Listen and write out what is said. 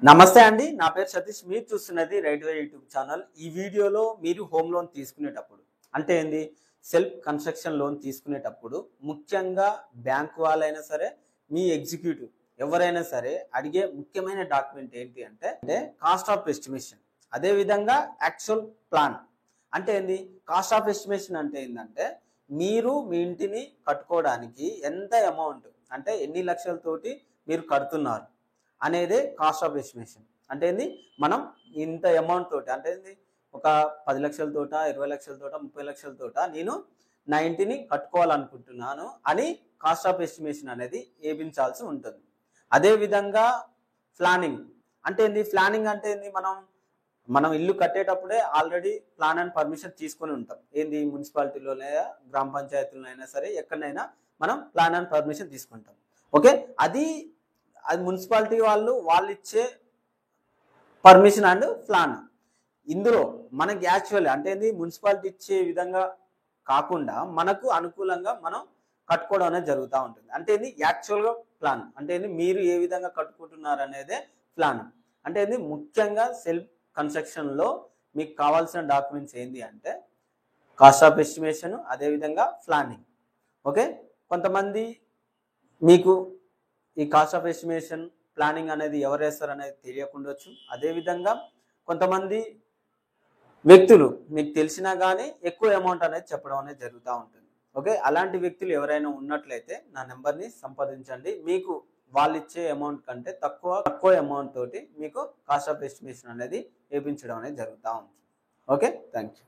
నమస్తే అండి. నా పేరు సతీష్. మీరు చూస్తున్నది రైట్ వే యూట్యూబ్ ఛానల్. ఈ వీడియోలో మీరు హోమ్ లోన్ తీసుకునేటప్పుడు అంటే ఏంది సెల్ఫ్ కన్స్ట్రక్షన్ లోన్ తీసుకునేటప్పుడు ముఖ్యంగా బ్యాంక్ వాళ్ళైనా సరే మీ ఎగ్జిక్యూటివ్ ఎవరైనా సరే అడిగే ముఖ్యమైన డాక్యుమెంట్ ఏంటి అంటే కాస్ట్ ఆఫ్ ఎస్టిమేషన్, అదే విధంగా యాక్చువల్ ప్లాన్. అంటే ఏంది కాస్ట్ ఆఫ్ ఎస్టిమేషన్ అంటే ఏంటంటే మీరు మీ ఇంటిని కట్టుకోవడానికి ఎంత అమౌంట్ అంటే ఎన్ని లక్షలతోటి మీరు కడుతున్నారు అనేది కాస్ట్ ఆఫ్ ఎస్టిమేషన్. అంటే ఏంది మనం ఇంత అమౌంట్ తోటి అంటే ఏంది ఒక 10 లక్షలతోట 20 లక్షలతోట 30 లక్షలతోట నేను నా ఇంటిని కట్టుకోవాలనుకుంటున్నాను అని కాస్ట్ ఆఫ్ ఎస్టిమేషన్ అనేది వేయించాల్సి ఉంటుంది. అదే విధంగా ప్లానింగ్ అంటే ఏంది, ప్లానింగ్ అంటే ఏంది మనం ఇల్లు కట్టేటప్పుడే ఆల్రెడీ ప్లాన్ అండ్ పర్మిషన్ తీసుకొని ఉంటాం. ఏంది మున్సిపాలిటీలో లేదా గ్రామ పంచాయతీలో అయినా సరే ఎక్కడైనా మనం ప్లాన్ అండ్ పర్మిషన్ తీసుకుంటాం. ఓకే, అది మున్సిపాలిటీ వాళ్ళు ఇచ్చే పర్మిషన్ అండ్ ప్లాన్. ఇందులో మనకి యాక్చువల్లీ అంటే ఏంది మున్సిపాలిటీ ఇచ్చే విధంగా కాకుండా మనకు అనుకూలంగా మనం కట్టుకోవడం అనేది జరుగుతూ ఉంటుంది. అంటే ఏంది యాక్చువల్గా ప్లాన్ అంటే ఏంది మీరు ఏ విధంగా కట్టుకుంటున్నారు అనేదే ప్లాన్. అంటే ఏంది ముఖ్యంగా సెల్ఫ్ కన్స్ట్రక్షన్లో మీకు కావాల్సిన డాక్యుమెంట్స్ ఏంటి అంటే కాస్ట్ ఆఫ్ ఎస్టిమేషన్, అదేవిధంగా ప్లానింగ్. ఓకే, కొంతమంది మీకు ఈ కాస్ట్ ఆఫ్ ఎస్టిమేషన్ ప్లానింగ్ అనేది ఎవరు వేస్తారు అనేది తెలియకుండొచ్చు. అదేవిధంగా కొంతమంది వ్యక్తులు మీకు తెలిసినా కానీ ఎక్కువ అమౌంట్ అనేది చెప్పడం అనేది జరుగుతూ ఉంటుంది. ఓకే, అలాంటి వ్యక్తులు ఎవరైనా ఉన్నట్లయితే నా నెంబర్ని సంప్రదించండి. మీకు వాళ్ళు ఇచ్చే అమౌంట్ కంటే తక్కువ అమౌంట్ తోటి మీకు కాస్ట్ ఆఫ్ ఎస్టిమేషన్ అనేది వేయించడం అనేది జరుగుతూ ఉంటుంది. Okay, thank you.